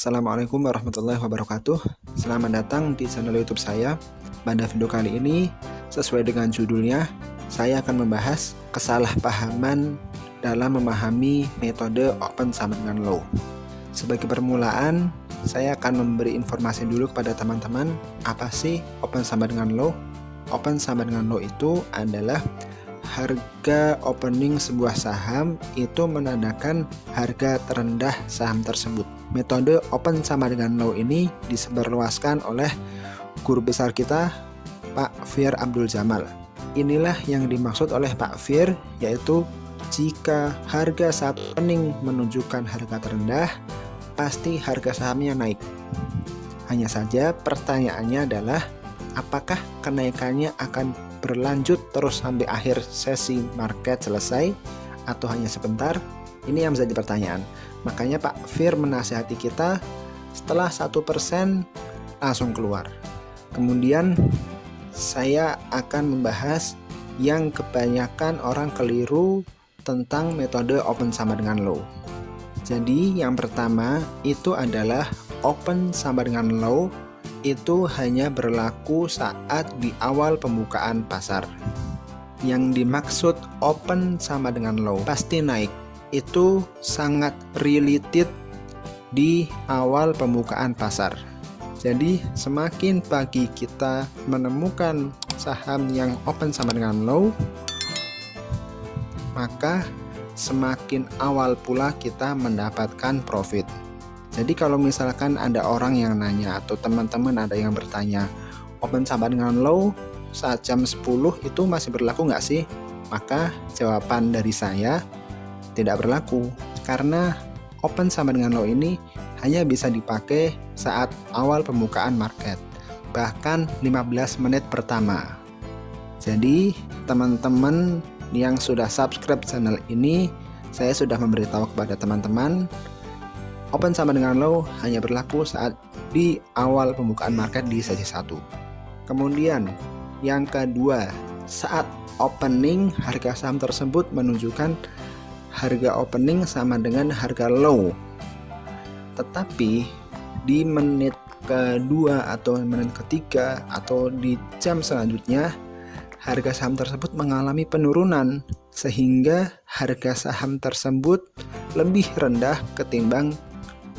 Assalamualaikum warahmatullahi wabarakatuh. Selamat datang di channel YouTube saya. Pada video kali ini, sesuai dengan judulnya, saya akan membahas kesalahpahaman dalam memahami metode open sama dengan low. Sebagai permulaan, saya akan memberi informasi dulu kepada teman-teman, apa sih open sama dengan low? Open sama dengan low itu adalah harga opening sebuah saham itu menandakan harga terendah saham tersebut. Metode open sama dengan low ini disebarluaskan oleh guru besar kita, Pak Fir Abdul Jamal. Inilah yang dimaksud oleh Pak Fir, yaitu jika harga saat opening menunjukkan harga terendah, pasti harga sahamnya naik. Hanya saja pertanyaannya adalah, apakah kenaikannya akan berlanjut terus sampai akhir sesi market selesai atau hanya sebentar? Ini yang menjadi pertanyaan. Makanya Pak Fir menasihati kita, setelah 1% langsung keluar. Kemudian saya akan membahas yang kebanyakan orang keliru tentang metode open sama dengan low. Jadi yang pertama itu adalah open sama dengan low itu hanya berlaku saat di awal pembukaan pasar. Yang dimaksud open sama dengan low pasti naik, itu sangat related di awal pembukaan pasar. Jadi semakin pagi kita menemukan saham yang open sama dengan low, maka semakin awal pula kita mendapatkan profit. Jadi kalau misalkan ada orang yang nanya atau teman-teman ada yang bertanya, open sama dengan low saat jam 10 itu masih berlaku nggak sih? Maka jawaban dari saya, tidak berlaku, karena open sama dengan low ini hanya bisa dipakai saat awal pembukaan market, bahkan 15 menit pertama. Jadi teman-teman yang sudah subscribe channel ini, saya sudah memberitahu kepada teman-teman, open sama dengan low hanya berlaku saat di awal pembukaan market di sesi 1. Kemudian yang kedua, saat opening harga saham tersebut menunjukkan harga opening sama dengan harga low. Tetapi di menit kedua atau menit ketiga atau di jam selanjutnya harga saham tersebut mengalami penurunan sehingga harga saham tersebut lebih rendah ketimbang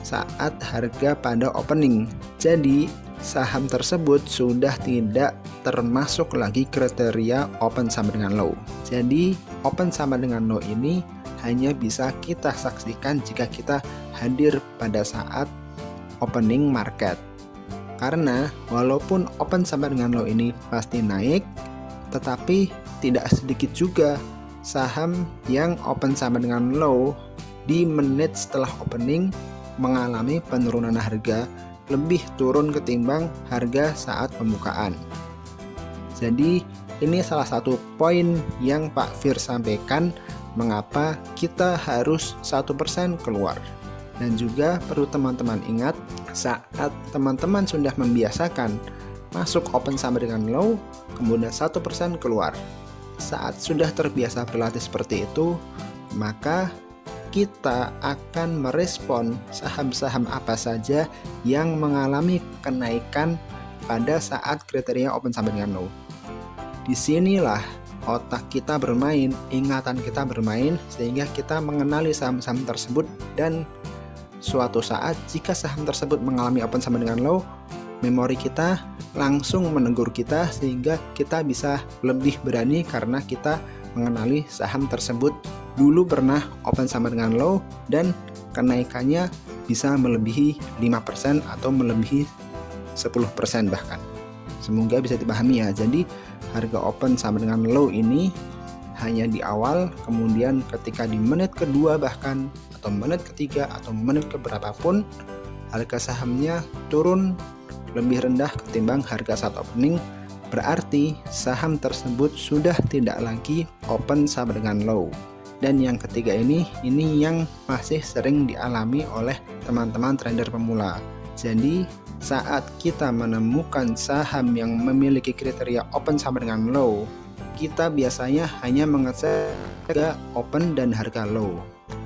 saat harga pada opening. Jadi saham tersebut sudah tidak termasuk lagi kriteria open sama dengan low. Jadi open sama dengan low ini hanya bisa kita saksikan jika kita hadir pada saat opening market. Karena walaupun open sama dengan low ini pasti naik, tetapi tidak sedikit juga saham yang open sama dengan low di menit setelah opening mengalami penurunan harga lebih turun ketimbang harga saat pembukaan. Jadi ini salah satu poin yang Pak Fir sampaikan mengapa kita harus 1% keluar. Dan juga perlu teman-teman ingat, saat teman-teman sudah membiasakan masuk open sama dengan low, kemudian 1% keluar. Saat sudah terbiasa berlatih seperti itu, maka kita akan merespon saham-saham apa saja yang mengalami kenaikan pada saat kriteria open sama dengan low. Disinilah otak kita bermain, ingatan kita bermain, sehingga kita mengenali saham-saham tersebut, dan suatu saat jika saham tersebut mengalami open sama dengan low, memori kita langsung menegur kita sehingga kita bisa lebih berani karena kita mengenali saham tersebut dulu pernah open sama dengan low dan kenaikannya bisa melebihi 5% atau melebihi 10% bahkan. Semoga bisa dipahami ya. Jadi harga open sama dengan low ini hanya di awal, kemudian ketika di menit kedua bahkan atau menit ketiga atau menit keberapapun harga sahamnya turun lebih rendah ketimbang harga saat opening, berarti saham tersebut sudah tidak lagi open sama dengan low. Dan yang ketiga ini yang masih sering dialami oleh teman-teman trader pemula. Jadi saat kita menemukan saham yang memiliki kriteria open sama dengan low, kita biasanya hanya mengecek harga open dan harga low.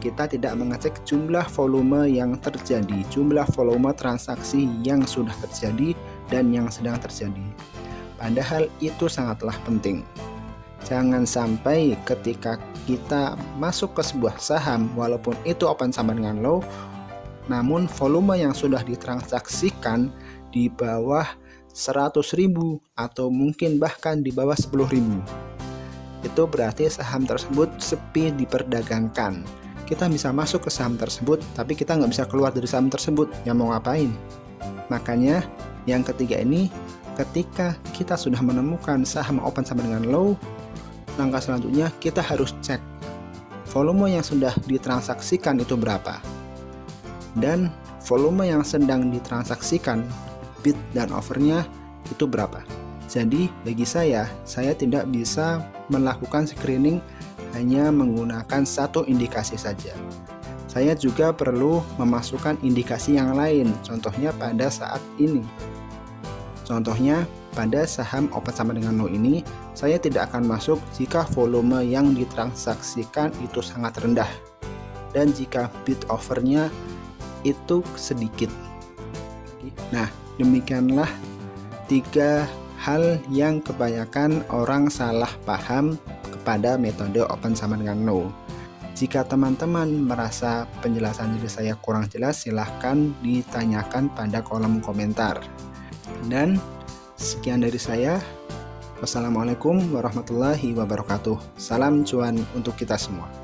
kita tidak mengecek jumlah volume yang terjadi, jumlah volume transaksi yang sudah terjadi dan yang sedang terjadi. Padahal itu sangatlah penting. Jangan sampai ketika kita masuk ke sebuah saham, walaupun itu open sama dengan low, namun volume yang sudah ditransaksikan di bawah 100.000 atau mungkin bahkan di bawah 10.000. Itu berarti saham tersebut sepi diperdagangkan. Kita bisa masuk ke saham tersebut, tapi kita nggak bisa keluar dari saham tersebut. Ya mau ngapain? Makanya yang ketiga ini, ketika kita sudah menemukan saham open sama dengan low, langkah selanjutnya kita harus cek volume yang sudah ditransaksikan itu berapa, dan volume yang sedang ditransaksikan, bid dan offernya itu berapa. Jadi bagi saya tidak bisa melakukan screening hanya menggunakan satu indikasi saja. Saya juga perlu memasukkan indikasi yang lain, contohnya pada saat ini. Contohnya, pada saham open sama dengan low ini, saya tidak akan masuk jika volume yang ditransaksikan itu sangat rendah dan jika bid offernya itu sedikit. Nah, demikianlah 3 hal yang kebanyakan orang salah paham kepada metode open sama dengan low. Jika teman-teman merasa penjelasan dari saya kurang jelas, silahkan ditanyakan pada kolom komentar. Dan sekian dari saya. Wassalamualaikum warahmatullahi wabarakatuh. Salam cuan untuk kita semua.